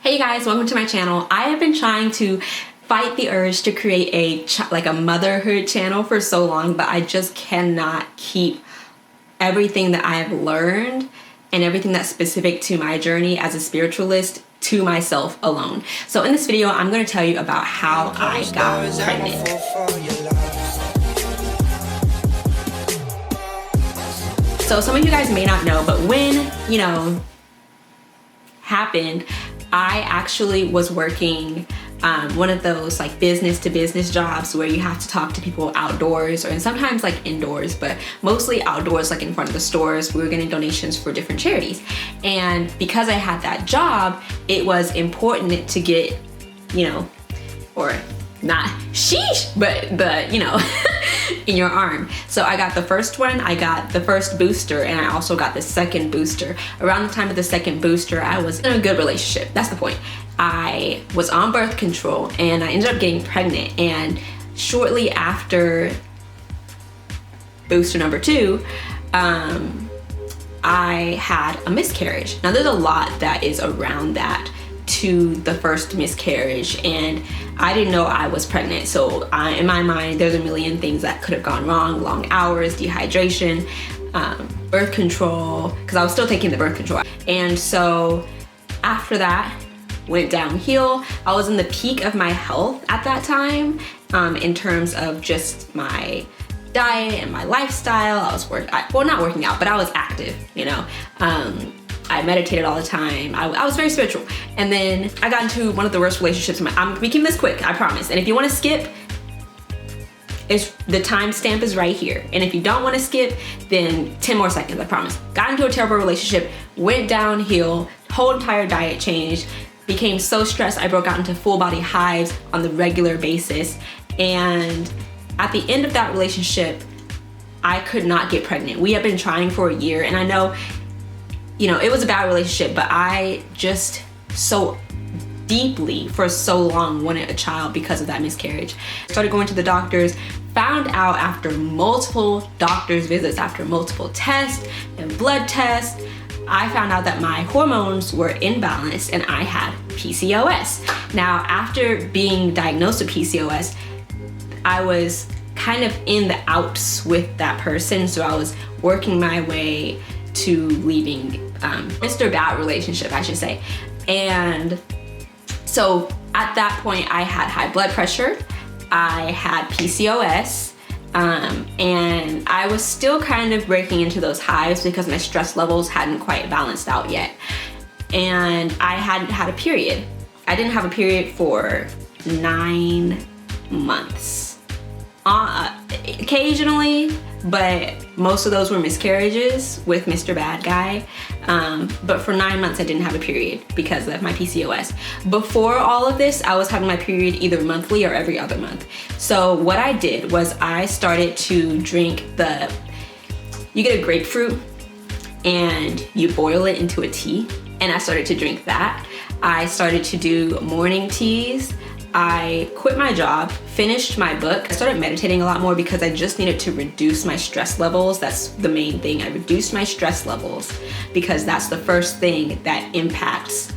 Hey guys, welcome to my channel. I have been trying to fight the urge to create a motherhood channel for so long, but I just cannot keep everything that I've learned and everything that's specific to my journey as a spiritualist to myself alone. So in this video, I'm going to tell you about how I got pregnant. So some of you guys may not know, but when, happened, I actually was working one of those like business to business jobs where you have to talk to people outdoors and sometimes like indoors, but mostly outdoors, like in front of the stores. We were getting donations for different charities. And because I had that job, it was important to get, or not sheesh, but in your arm. So I got the first one, I got the first booster, and I also got the second booster. Around the time of the second booster, I was in a good relationship. That's the point. I was on birth control and I ended up getting pregnant, and shortly after booster number 2, I had a miscarriage. Now there's a lot that is around that to the first miscarriage, and I didn't know I was pregnant. So in my mind, there's a million things that could have gone wrong: long hours, dehydration, birth control, because I was still taking the birth control. And so after that, went downhill. I was in the peak of my health at that time, in terms of just my diet and my lifestyle. I was not working out, but I was active, I meditated all the time. I was very spiritual. And then I got into one of the worst relationships. I'm keeping this quick, I promise. And if you want to skip, the timestamp is right here. And if you don't want to skip, then 10 more seconds, I promise. Got into a terrible relationship, went downhill, whole entire diet changed, became so stressed I broke out into full body hives on the regular basis. And at the end of that relationship, I could not get pregnant. We had been trying for a year, and I know, it was a bad relationship, but I just so deeply for so long wanted a child because of that miscarriage. Started going to the doctors, found out after multiple doctor's visits, after multiple tests and blood tests, I found out that my hormones were imbalanced and I had PCOS. Now, after being diagnosed with PCOS, I was kind of in the outs with that person, so I was working my way to leaving Mr. Bad relationship, I should say. And so at that point, I had high blood pressure, I had PCOS, and I was still kind of breaking into those hives because my stress levels hadn't quite balanced out yet. And I hadn't had a period. I didn't have a period for 9 months. Occasionally, but most of those were miscarriages with Mr. Bad Guy. But for 9 months, I didn't have a period because of my PCOS. Before all of this, I was having my period either monthly or every other month. So what I did was I started to drink you get a grapefruit and you boil it into a tea. And I started to drink that. I started to do morning teas. I quit my job, finished my book. I started meditating a lot more because I just needed to reduce my stress levels. That's the main thing. I reduced my stress levels because that's the first thing that impacts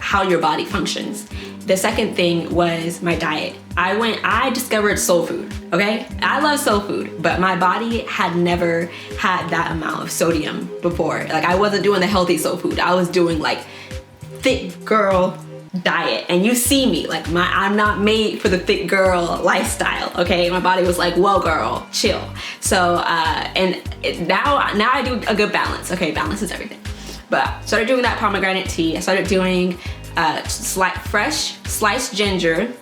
how your body functions. The second thing was my diet. I discovered soul food, okay? I love soul food, but my body had never had that amount of sodium before. Like, I wasn't doing the healthy soul food. I was doing like thick girl diet, and you see me, like I'm not made for the thick girl lifestyle, okay? My body was like, whoa girl, chill. So now I do a good balance, okay? Balance is everything. But I started doing that pomegranate tea. I started doing fresh sliced ginger.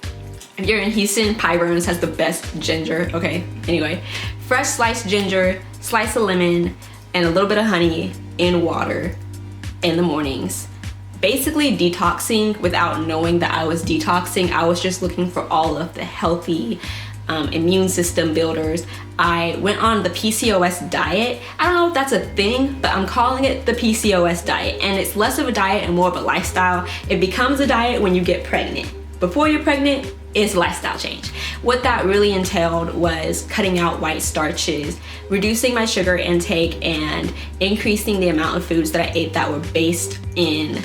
If you're in Houston, Pyburns has the best ginger, okay? Anyway, fresh sliced ginger, slice of lemon, and a little bit of honey in water in the mornings. Basically detoxing without knowing that I was detoxing. I was just looking for all of the healthy immune system builders. I went on the PCOS diet. I don't know if that's a thing, but I'm calling it the PCOS diet. And it's less of a diet and more of a lifestyle. It becomes a diet when you get pregnant. Before you're pregnant, it's lifestyle change. What that really entailed was cutting out white starches, reducing my sugar intake, and increasing the amount of foods that I ate that were based in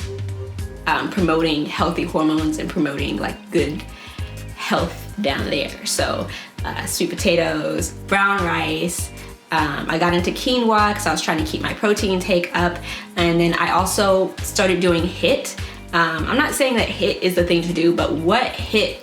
promoting healthy hormones and promoting like good health down there. So sweet potatoes, brown rice. I got into quinoa because I was trying to keep my protein intake up. And then I also started doing HIIT. I'm not saying that HIIT is the thing to do, but what HIIT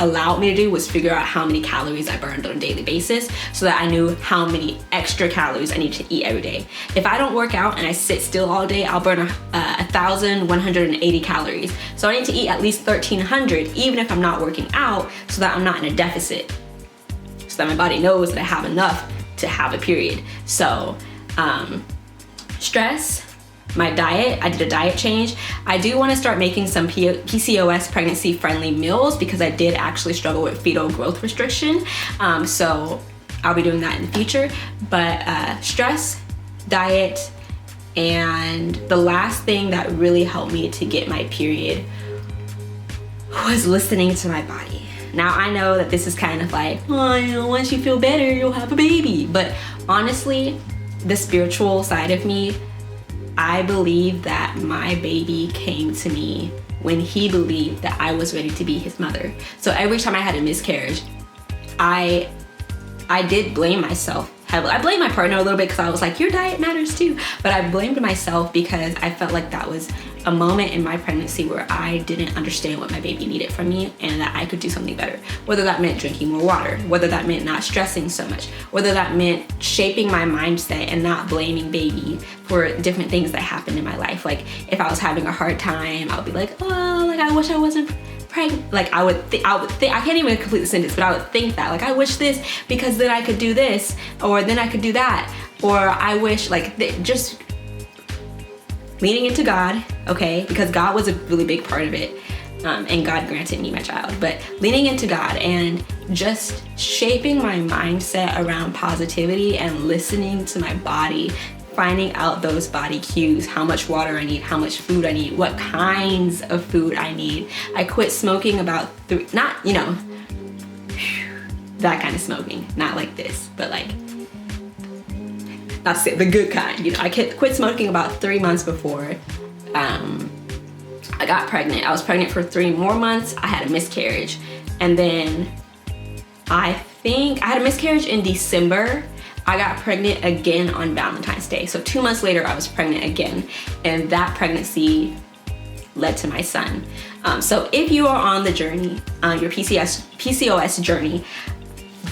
allowed me to do was figure out how many calories I burned on a daily basis so that I knew how many extra calories I need to eat every day. If I don't work out and I sit still all day, I'll burn 1,180 calories. So I need to eat at least 1,300 even if I'm not working out so that I'm not in a deficit, so that my body knows that I have enough to have a period. So stress, my diet, I did a diet change. I do want to start making some PCOS pregnancy friendly meals because I did actually struggle with fetal growth restriction. So I'll be doing that in the future. But stress, diet, and the last thing that really helped me to get my period was listening to my body. Now I know that this is kind of like, oh, you know, once you feel better, you'll have a baby. But honestly, the spiritual side of me, I believe that my baby came to me when he believed that I was ready to be his mother. So every time I had a miscarriage, I did blame myself heavily. I blamed my partner a little bit because I was like, your diet matters too. But I blamed myself because I felt like that was a moment in my pregnancy where I didn't understand what my baby needed from me and that I could do something better. Whether that meant drinking more water, whether that meant not stressing so much, whether that meant shaping my mindset and not blaming baby for different things that happened in my life. Like if I was having a hard time, I would be like, oh, like I wish I wasn't pregnant. Like I would think, I can't even complete the sentence, but I would think that, like, I wish this because then I could do this, or then I could do that, or I wish, like, just leaning into God, okay, because God was a really big part of it, and God granted me my child, but leaning into God and just shaping my mindset around positivity and listening to my body, finding out those body cues, how much water I need, how much food I need, what kinds of food I need. I quit smoking about not, you know, that kind of smoking, not like this, but like, not to say the good kind, you know. I quit smoking about 3 months before I got pregnant. I was pregnant for 3 more months. I had a miscarriage. And then I think I had a miscarriage in December. I got pregnant again on Valentine's Day. So 2 months later, I was pregnant again. And that pregnancy led to my son. So if you are on the journey, your PCOS journey,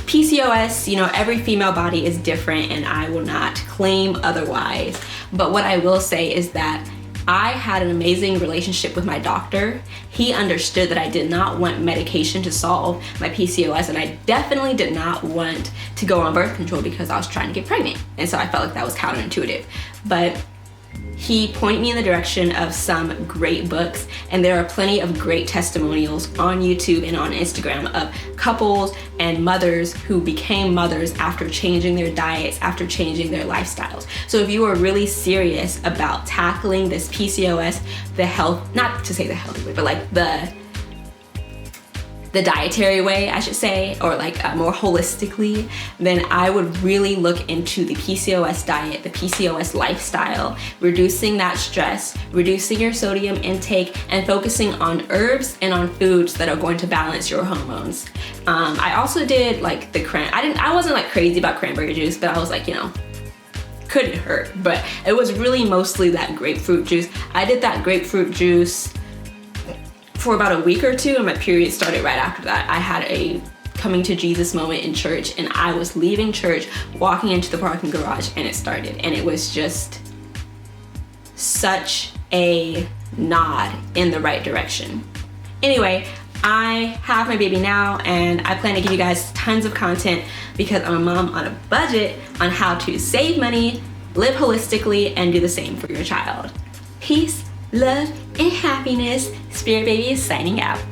PCOS, you know, every female body is different and I will not claim otherwise. But what I will say is that I had an amazing relationship with my doctor. He understood that I did not want medication to solve my PCOS, and I definitely did not want to go on birth control because I was trying to get pregnant. And so I felt like that was counterintuitive. But he pointed me in the direction of some great books, and there are plenty of great testimonials on YouTube and on Instagram of couples and mothers who became mothers after changing their diets, after changing their lifestyles. So if you are really serious about tackling this PCOS, the health, not to say the healthy way, but like the dietary way, I should say, or like more holistically, then I would really look into the PCOS diet, the PCOS lifestyle, reducing that stress, reducing your sodium intake, and focusing on herbs and on foods that are going to balance your hormones. I also did like I wasn't like crazy about cranberry juice, but I was like, you know, couldn't hurt. But it was really mostly that grapefruit juice. I did that grapefruit juice for about a week or two, and my period started right after that. I had a coming to Jesus moment in church, and I was leaving church, walking into the parking garage, and it started. And it was just such a nod in the right direction. Anyway, I have my baby now, and I plan to give you guys tons of content because I'm a mom on a budget on how to save money, live holistically, and do the same for your child. Peace, love, and happiness. Spirit Baby is signing out.